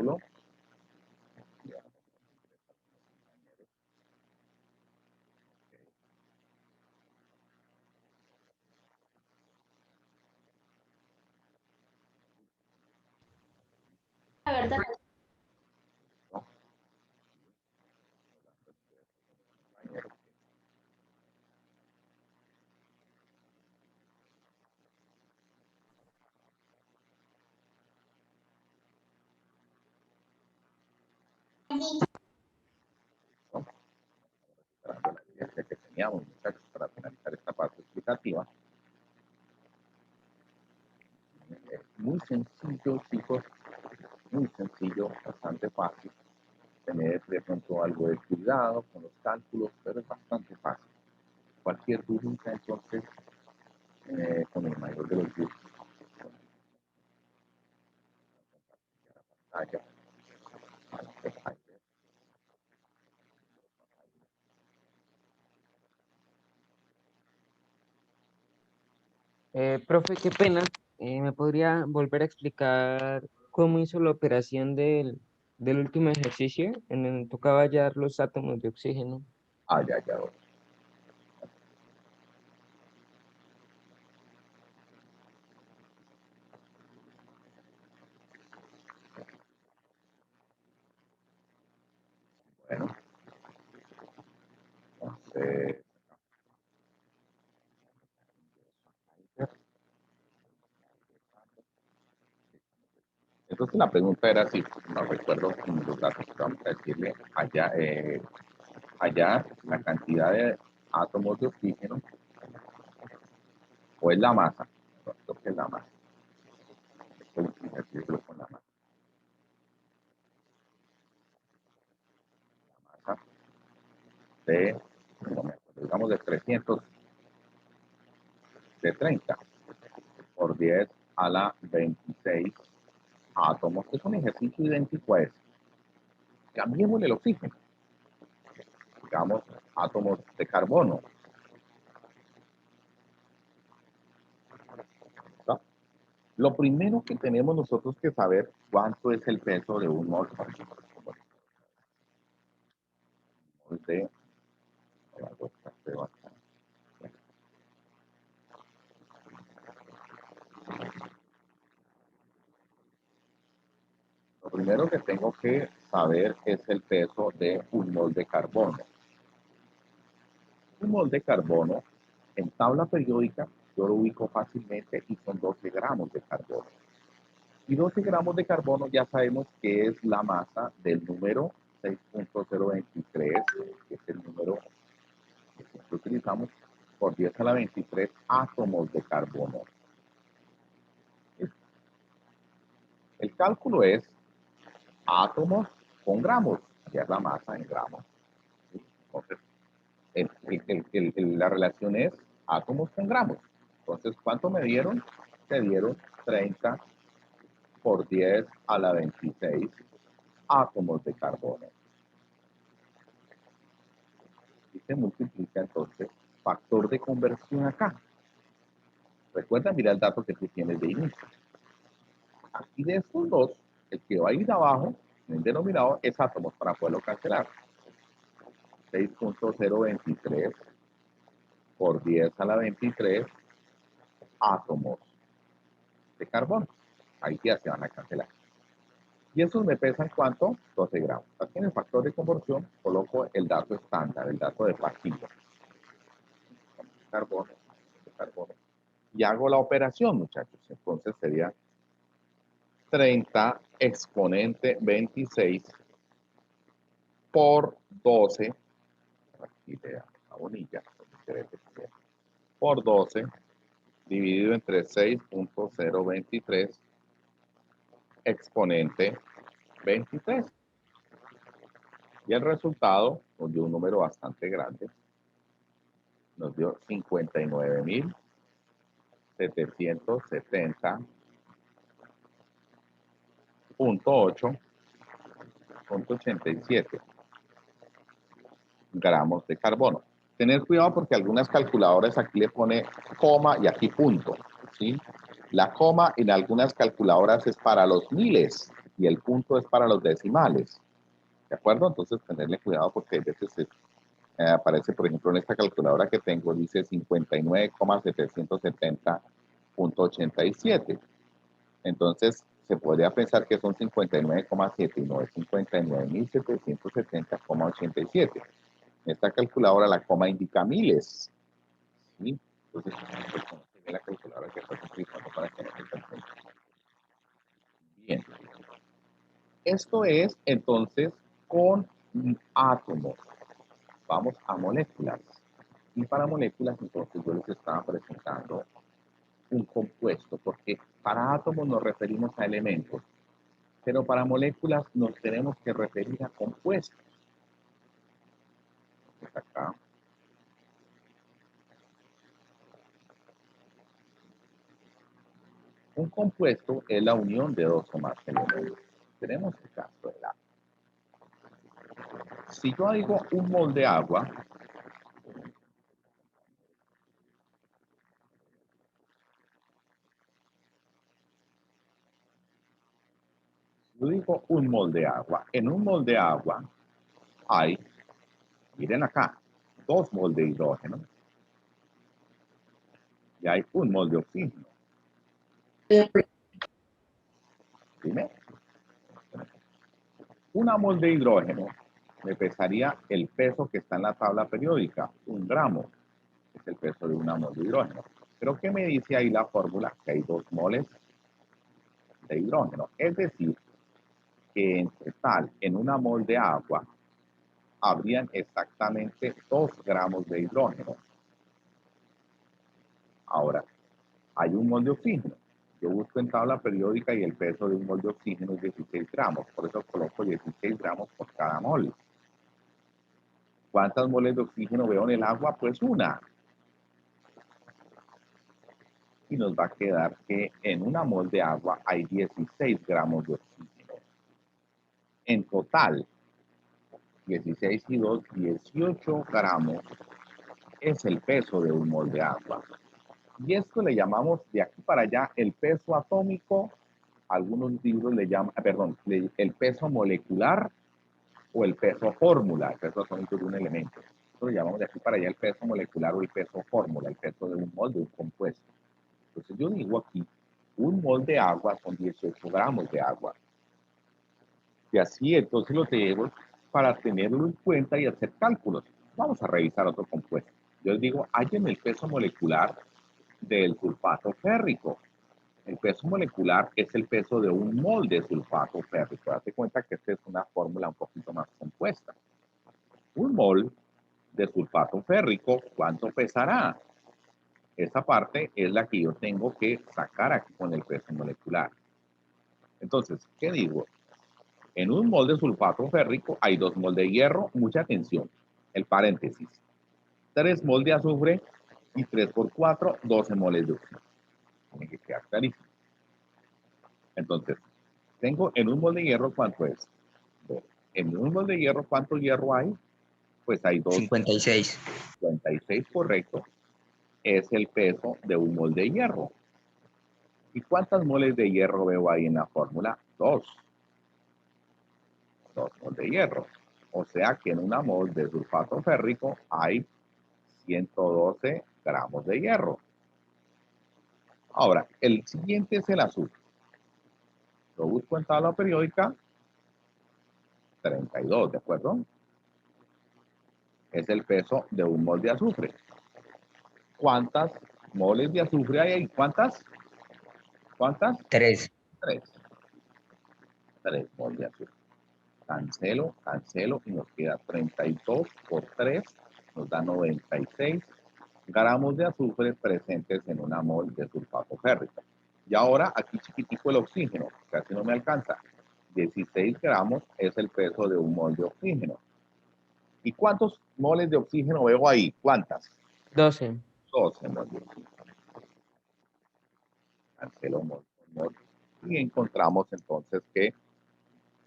cálculo. La verdad. La evidencia que teníamos, muchachos, para finalizar esta parte explicativa. Es muy sencillo, chicos, muy sencillo, bastante fácil. Tener de pronto algo de cuidado con los cálculos, pero es bastante fácil. Cualquier dudita, entonces, con el mayor de los gustos. Profe, qué pena. ¿Me podría volver a explicar cómo hizo la operación del último ejercicio en el que tocaba hallar los átomos de oxígeno? Ya. Bueno, entonces, entonces la pregunta era si, no recuerdo los datos que vamos a decirle, allá la cantidad de átomos de oxígeno o es la masa. No, creo que es la masa. Esto es un ejercicio con la masa. La masa de, no me acuerdo, digamos de 300, de 30 por 10 a la 26 átomos. Es un ejercicio idéntico a ese. Cambiémosle el oxígeno. Digamos, átomos de carbono. ¿Está? Lo primero que tenemos nosotros que saber cuánto es el peso de un mol. De lo primero que tengo que saber es el peso de un mol de carbono. Un mol de carbono en tabla periódica yo lo ubico fácilmente y son 12 gramos de carbono. Y 12 gramos de carbono ya sabemos que es la masa del número 6.023, que es el número que siempre utilizamos, por 10 a la 23 átomos de carbono. El cálculo es átomos con gramos, ya es la masa en gramos. Entonces, la relación es átomos con gramos. Entonces, ¿cuánto me dieron? Se dieron 30 por 10 a la 26 átomos de carbono. Y se multiplica entonces factor de conversión acá. Recuerda, mira el dato que tú tienes de inicio. Aquí de estos dos, el que va a ir abajo, en el denominador, es átomos para poderlo cancelar. 6.023 por 10 a la 23 átomos de carbono. Ahí ya se van a cancelar. Y esos me pesan ¿cuánto? 12 gramos. Aquí en el factor de conversión coloco el dato estándar, el dato de pastilla. Carbono. Y hago la operación, muchachos. Entonces sería 30 exponente 26 por 12. Aquí le damos la bonilla. Por 12 dividido entre 6.023 exponente 23. Y el resultado nos dio un número bastante grande. Nos dio 59.770.8.87 gramos de carbono. Tener cuidado porque algunas calculadoras aquí le pone coma y aquí punto, ¿sí? La coma en algunas calculadoras es para los miles y el punto es para los decimales. ¿De acuerdo? Entonces, tenerle cuidado porque a veces aparece, por ejemplo, en esta calculadora que tengo, dice 59,770.87. Entonces, se podría pensar que son 59,7 y no es 59.770,87. En esta calculadora la coma indica miles. ¿Sí? Entonces, la calculadora que estoy utilizando para que no se confundan. Bien. Esto es, entonces, con átomos. Vamos a moléculas. Y para moléculas, entonces, yo les estaba presentando un compuesto, porque para átomos nos referimos a elementos, pero para moléculas nos tenemos que referir a compuestos. Entonces, acá. Un compuesto es la unión de dos o más elementos. Tenemos el caso del agua. Si yo digo un mol de agua, yo digo un mol de agua. En un mol de agua hay, miren acá, 2 mol de hidrógeno y hay 1 mol de oxígeno. Dime. Una mol de hidrógeno me pesaría el peso que está en la tabla periódica, 1 gramo, es el peso de una mol de hidrógeno. Pero ¿qué me dice ahí la fórmula? Que hay 2 moles de hidrógeno. Es decir, que en total, en una mol de agua, habrían exactamente 2 gramos de hidrógeno. Ahora, hay 1 mol de oxígeno. Yo busco en tabla periódica y el peso de 1 mol de oxígeno es 16 gramos. Por eso coloco 16 gramos por cada mol. ¿Cuántas moles de oxígeno veo en el agua? Pues 1. Y nos va a quedar que en una mol de agua hay 16 gramos de oxígeno. En total, 16 y 2, 18 gramos es el peso de 1 mol de agua. Y esto le llamamos de aquí para allá el peso atómico. Algunos libros le llaman, el peso molecular o el peso fórmula, el peso atómico de un elemento. Esto lo llamamos de aquí para allá el peso molecular o el peso fórmula, el peso de un mol de un compuesto. Entonces yo digo aquí, 1 mol de agua son 18 gramos de agua. Y así entonces lo tenemos para tenerlo en cuenta y hacer cálculos. Vamos a revisar otro compuesto. Yo les digo, hallen el peso molecular del sulfato férrico. El peso molecular es el peso de 1 mol de sulfato férrico. Date cuenta que esta es una fórmula un poquito más compuesta. 1 mol de sulfato férrico, ¿cuánto pesará? Esa parte es la que yo tengo que sacar aquí con el peso molecular. Entonces, ¿qué digo? En 1 mol de sulfato férrico hay 2 mol de hierro. Mucha atención. El paréntesis. 3 mol de azufre y 3 por 4, 12 moles de oxígeno. Tiene que quedar clarísimo. Entonces, tengo en 1 mol de hierro, ¿cuánto es? En 1 mol de hierro, ¿cuánto hierro hay? Pues hay 56. 56, correcto. Es el peso de 1 mol de hierro. ¿Y cuántas moles de hierro veo ahí en la fórmula? 2. 2 mol de hierro. O sea que en una mol de sulfato férrico hay 112 gramos de hierro. Ahora, el siguiente es el azufre. Lo busco en tabla periódica. 32, ¿de acuerdo? Es el peso de 1 mol de azufre. ¿Cuántas moles de azufre hay ahí? ¿Cuántas? ¿Cuántas? 3. 3. 3 moles de azufre. Cancelo, cancelo y nos queda 32 por 3, nos da 96 gramos de azufre presentes en una mol de sulfato férrico. Y ahora aquí chiquitico el oxígeno, casi no me alcanza. 16 gramos es el peso de 1 mol de oxígeno. ¿Y cuántos moles de oxígeno veo ahí? ¿Cuántas? 12. 12 moles de oxígeno. Cancelo mol, mol. Y encontramos entonces que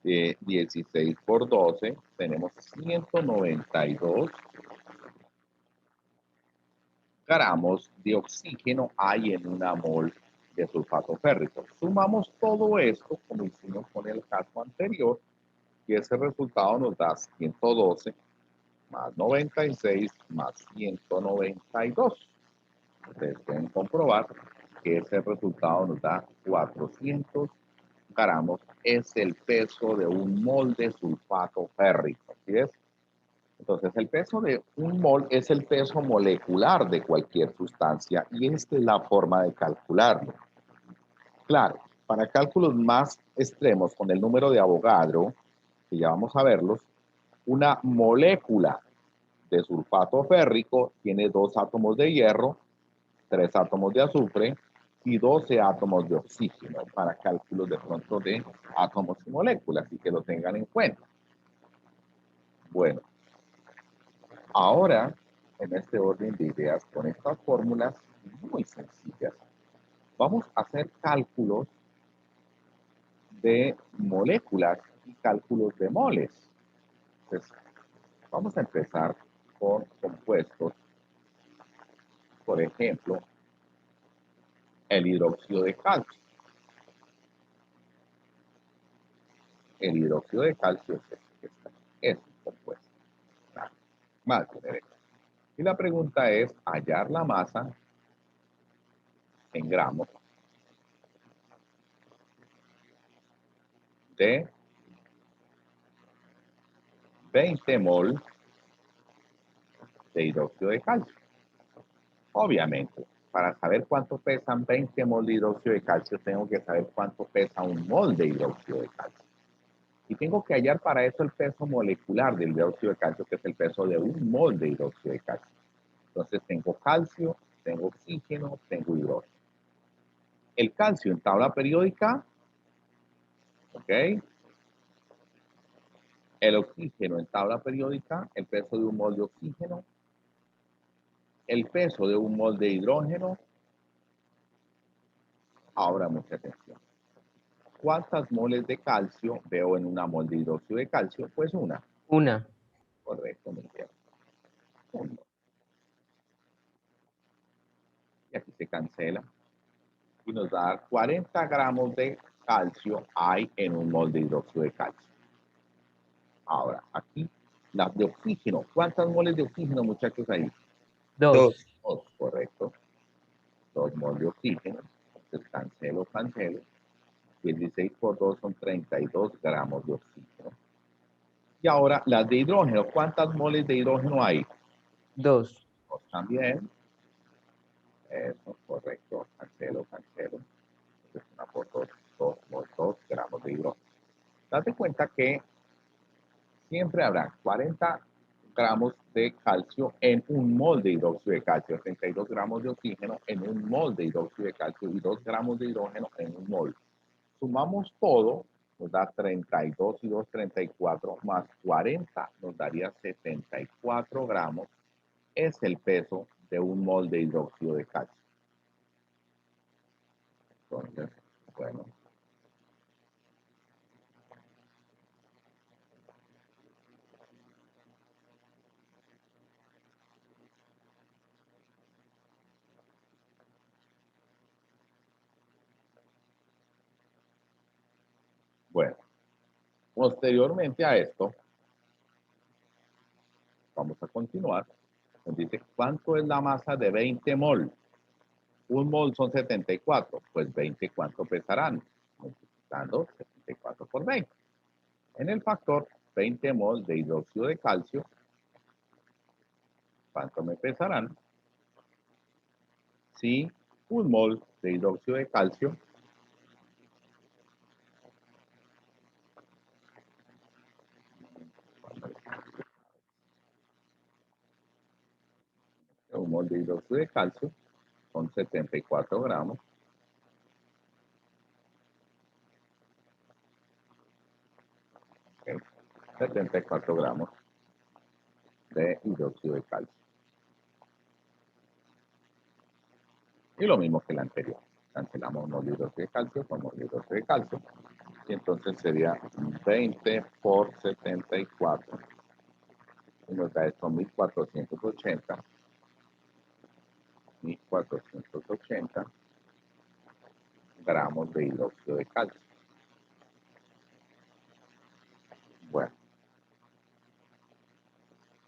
16 por 12, tenemos 192 gramos de oxígeno hay en una mol de sulfato férrico. Sumamos todo esto, como hicimos con el caso anterior, y ese resultado nos da 112 más 96 más 192. Ustedes pueden comprobar que ese resultado nos da 400 gramos. Es el peso de un mol de sulfato férrico. ¿Sí ves? Entonces, el peso de un mol es el peso molecular de cualquier sustancia y esta es la forma de calcularlo. Claro, para cálculos más extremos con el número de Avogadro, que ya vamos a verlos, una molécula de sulfato férrico tiene 2 átomos de hierro, 3 átomos de azufre y 12 átomos de oxígeno para cálculos de pronto de átomos y moléculas y que lo tengan en cuenta. Bueno, ahora en este orden de ideas con estas fórmulas muy sencillas, vamos a hacer cálculos de moléculas y cálculos de moles. Entonces, vamos a empezar con compuestos. Por ejemplo, el hidróxido de calcio. El hidróxido de calcio es un compuesto. Más derecha. Y la pregunta es hallar la masa en gramos de 20 mol de hidróxido de calcio. Obviamente, para saber cuánto pesan 20 mol de hidróxido de calcio, tengo que saber cuánto pesa un mol de hidróxido de calcio. Y tengo que hallar para eso el peso molecular del hidróxido de calcio, que es el peso de un mol de hidróxido de calcio. Entonces tengo calcio, tengo oxígeno, tengo hidrógeno. El calcio en tabla periódica, ¿ok? El oxígeno en tabla periódica, el peso de un mol de oxígeno, el peso de un mol de hidrógeno. Ahora mucha atención. ¿Cuántas moles de calcio veo en una mol de hidróxido de calcio? Pues una. Una. Correcto, muy bien. Uno. Y aquí se cancela. Y nos da 40 gramos de calcio hay en un mol de hidróxido de calcio. Ahora, aquí, las de oxígeno. ¿Cuántas moles de oxígeno, muchachos, hay? Dos. Dos, correcto. 2 moles de oxígeno. Entonces, cancelo. 16 por 2 son 32 gramos de oxígeno. Y ahora, las de hidrógeno. ¿Cuántas moles de hidrógeno hay? Dos. 2 también. Eso, correcto. Cancelo. Entonces, 1 por 2, 2 gramos de hidrógeno. Date cuenta que siempre habrá 40 gramos de calcio en un mol de hidróxido de calcio, 32 gramos de oxígeno en un mol de hidróxido de calcio y 2 gramos de hidrógeno en un mol. Sumamos todo, nos da 32 y 2, 34, más 40 nos daría 74 gramos. Es el peso de un mol de hidróxido de calcio. Entonces, bueno. Bueno, posteriormente a esto, vamos a continuar. Nos dice, ¿cuánto es la masa de 20 mol? Un mol son 74, pues 20, ¿cuánto pesarán? Multiplicando 74 por 20. En el factor 20 mol de hidróxido de calcio, ¿cuánto me pesarán? Si un mol de hidróxido de calcio son 74 gramos. Okay. 74 gramos de hidróxido de calcio. Y lo mismo que el anterior. Cancelamos mol de hidróxido de calcio con mol de hidróxido de calcio. Y entonces sería 20 por 74. Y nos da esto 1480. gramos de hidróxido de calcio. Bueno,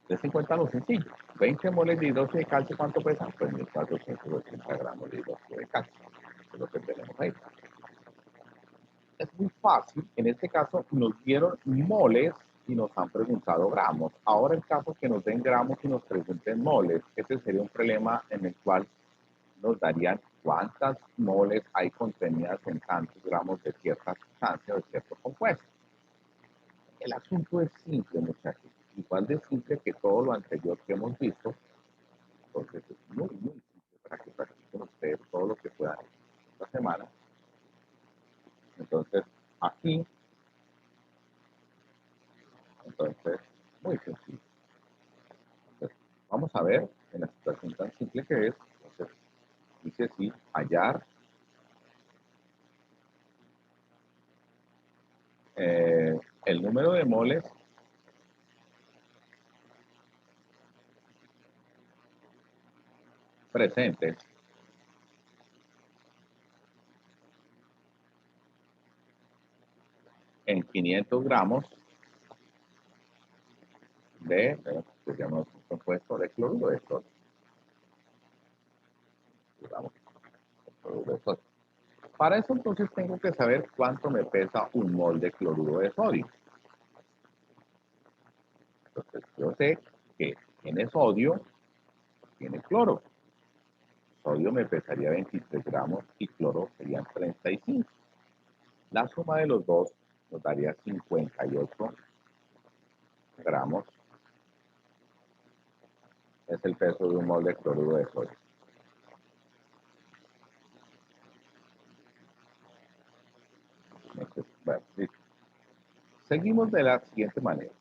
des en cuenta lo sencillo. 20 moles de hidróxido de calcio, ¿cuánto pesan? Pues 1480 gramos de hidróxido de calcio. Es lo que tenemos ahí. Es muy fácil. En este caso nos dieron moles y nos han preguntado gramos. Ahora el caso que nos den gramos y nos pregunten moles, este sería un problema en el cual nos darían cuántas moles hay contenidas en tantos gramos de cierta sustancia o de cierto compuesto. El asunto es simple, muchachos. Igual de simple que todo lo anterior que hemos visto. Entonces es muy, muy simple para que practiquen ustedes todo lo que puedan esta semana. Entonces, aquí, entonces, muy sencillo. Entonces, vamos a ver en la situación tan simple que es. Entonces, dice así, hallar el número de moles presentes en 500 gramos de, se llama un compuesto de cloruro de sodio. Digamos, cloruro de sodio. Para eso entonces tengo que saber cuánto me pesa un mol de cloruro de sodio. Entonces yo sé que tiene sodio, tiene cloro. Sodio me pesaría 23 gramos y cloro serían 35. La suma de los dos nos daría 58 gramos. Es el peso de un mol de cloruro de sodio. Bueno, listo. Seguimos de la siguiente manera.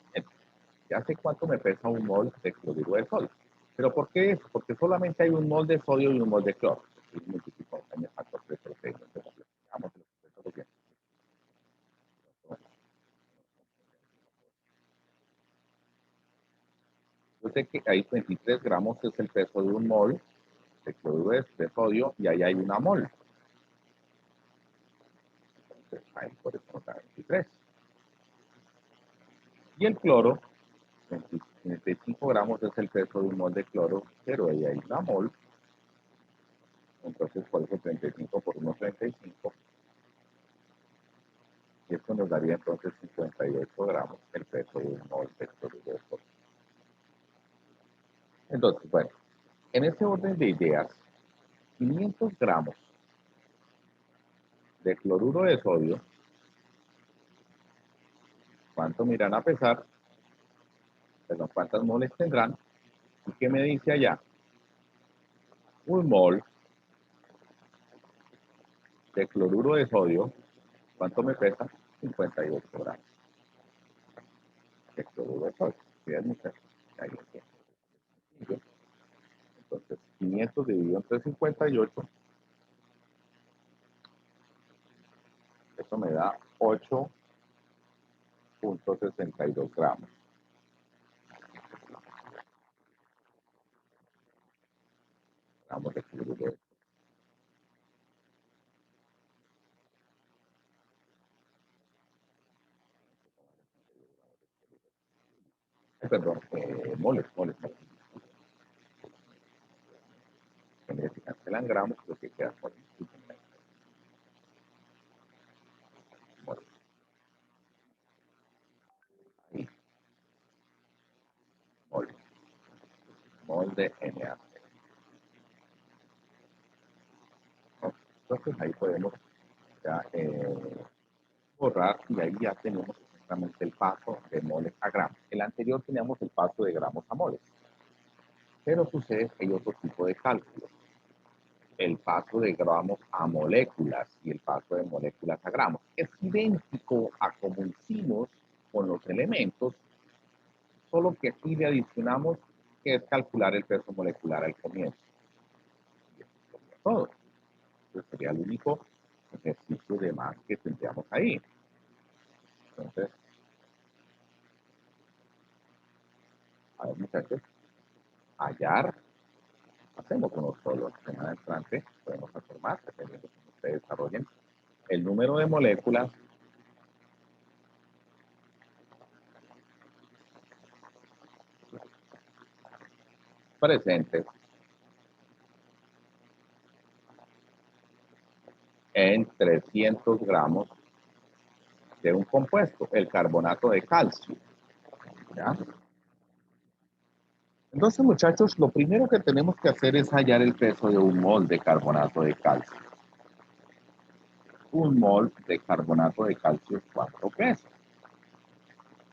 Ya sé cuánto me pesa un mol de cloruro de sodio. ¿Pero por qué eso? Porque solamente hay un mol de sodio y un mol de cloro. Y multiplico en el factor 3 por 6. Vamos a lo que yo sé que ahí 23 gramos es el peso de un mol de cloruro de sodio y ahí hay una mol. Entonces, ahí por eso nos da 23. Y el cloro, 25 gramos es el peso de un mol de cloro, pero ahí hay una mol. Entonces, por eso 35 por 1,35. Y esto nos daría entonces 58 gramos el peso de un mol de cloruro de sodio. Entonces, bueno, en este orden de ideas, 500 gramos de cloruro de sodio, ¿cuánto me irán a pesar? Perdón, ¿cuántas moles tendrán? ¿Y qué me dice allá? Un mol de cloruro de sodio, ¿cuánto me pesa? 58 gramos de cloruro de sodio. Fíjense, muchachos, ahí está. Entonces, 500 dividido entre 58, eso me da 8,62 gramos. Gramos de cloruro de sodio. Perdón, moles. Que se cancelan gramos, lo que queda por moles. Ahí, moles. Mol de NaCl. Entonces ahí podemos ya borrar y ahí ya tenemos exactamente el paso de moles a gramos. El anterior teníamos el paso de gramos a moles, pero sucede que hay otro tipo de cálculo. El paso de gramos a moléculas y el paso de moléculas a gramos. Es idéntico a como hicimos con los elementos, solo que aquí le adicionamos que es calcular el peso molecular al comienzo. Y eso sería todo. Entonces sería el único ejercicio de más que tendríamos ahí. Entonces, a ver muchachos, hallar, hacemos uno solo. Semana entrante podemos hacer más, dependiendo de cómo ustedes desarrollen. el número de moléculas presentes en 300 gramos de un compuesto, el carbonato de calcio. ¿Ya? Entonces, muchachos, lo primero que tenemos que hacer es hallar el peso de un mol de carbonato de calcio. Un mol de carbonato de calcio, ¿cuánto pesa?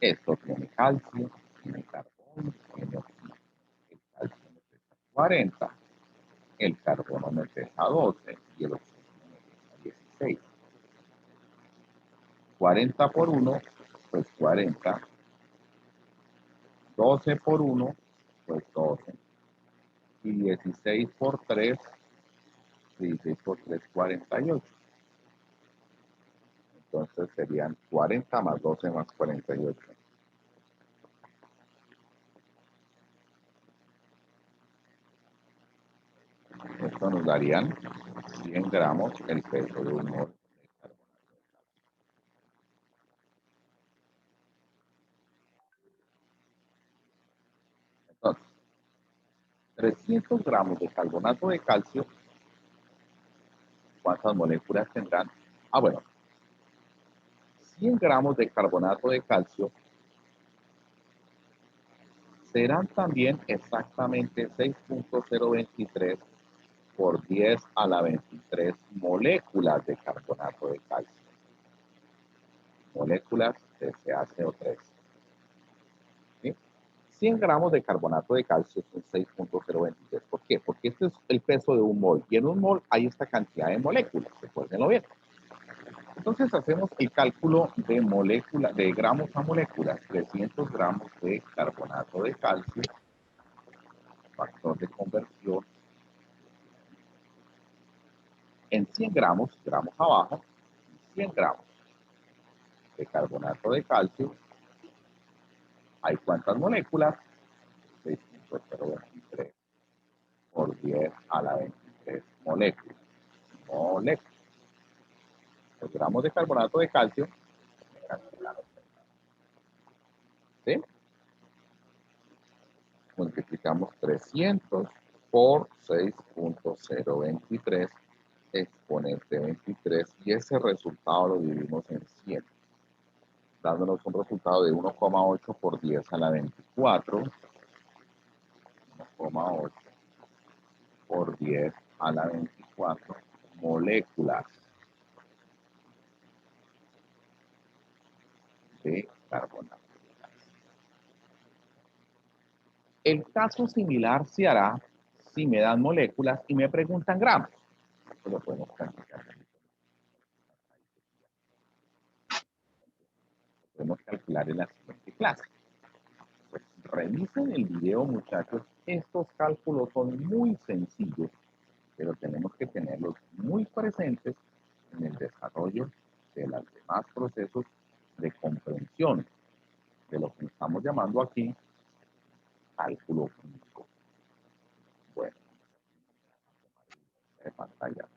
Esto tiene calcio, tiene carbono, tiene oxígeno. El calcio me pesa 40, el carbono me pesa 12 y el oxígeno me pesa 16. 40 por 1, pues 40. 12 por 1, pues 12. Y 16 por 3, 16 por 3, 48. Entonces serían 40 más 12 más 48. Esto nos darían 100 gramos el peso de un mol de carbonato de calcio. Entonces, 300 gramos de carbonato de calcio, ¿cuántas moléculas tendrán? Ah, bueno, 100 gramos de carbonato de calcio serán también exactamente 6.023 por 10 a la 23 moléculas de carbonato de calcio. Moléculas de CaCO3. ¿Sí? 100 gramos de carbonato de calcio son 6.023. ¿Por qué? Porque este es el peso de un mol. Y en un mol hay esta cantidad de moléculas. Recuérdenlo bien. Entonces hacemos el cálculo de molécula, de gramos a moléculas. 300 gramos de carbonato de calcio, factor de conversión, en 100 gramos, gramos abajo, 100 gramos de carbonato de calcio, ¿hay cuántas moléculas? 6.023 por 10 a la 23 moléculas. Moléculas. Los gramos de carbonato de calcio, ¿sí? Multiplicamos 300 por 6.023 exponente 23 y ese resultado lo dividimos en 100, dándonos un resultado de 1,8 por 10 a la 24, 1,8 por 10 a la 24 moléculas de carbonato. El caso similar se hará si me dan moléculas y me preguntan gramos. Esto lo podemos practicar. Podemos calcular en la siguiente clase. Pues revisen el video, muchachos. Estos cálculos son muy sencillos, pero tenemos que tenerlos muy presentes en el desarrollo de los demás procesos de comprensión de lo que estamos llamando aquí cálculo químico. Bueno, de pantalla.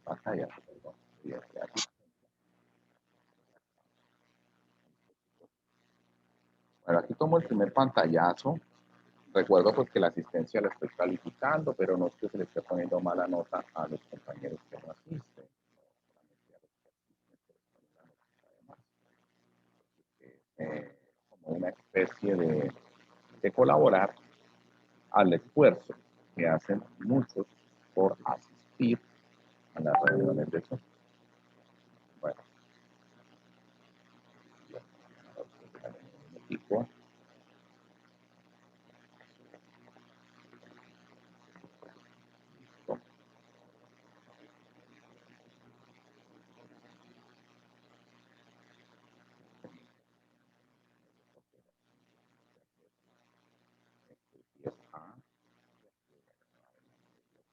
Pantalla, perdón. Bueno, aquí tomo el primer pantallazo. Recuerdo pues que la asistencia la estoy calificando, pero no es que se le esté poniendo mala nota a los compañeros que no asisten. Como una especie de colaborar al esfuerzo que hacen muchos por asistir a las reuniones de eso. Bueno, equipo.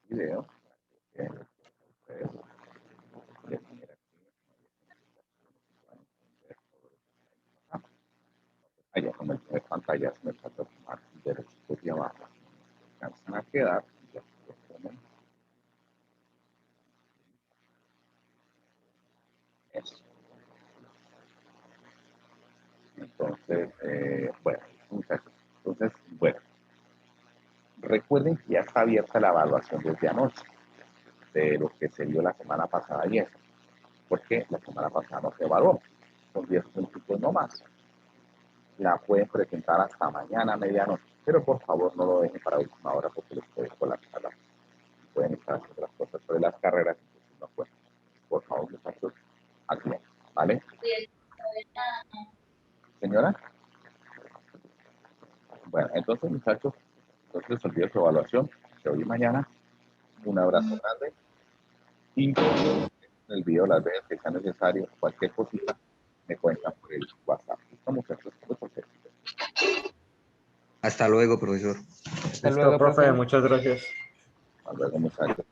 Video. Allá como el primer pantalla me falta tomar derechitos de abajo. Alcanzan a quedar. Ya se ponen. Entonces, bueno, muchachos. Entonces, bueno, recuerden que ya está abierta la evaluación desde anoche de lo que se dio la semana pasada y eso, porque la semana pasada no se evaluó. Son 10 puntos no más. La pueden presentar hasta mañana a medianoche, pero por favor no lo dejen para última hora porque les puede colapsar. Pueden estar haciendo las cosas sobre las carreras, entonces no pueden. Por favor, muchachos, aquí, ¿vale? Señora. Bueno, entonces, muchachos, entonces les olvido su evaluación de hoy y mañana. Un abrazo grande y en el video las veces que sea necesario, cualquier cosita, me cuentan por el WhatsApp. Listo, muchachos, muchas gracias. Hasta luego, profesor. Hasta Listo, luego, profe, profe. muchas gracias. Hasta luego, muchachos.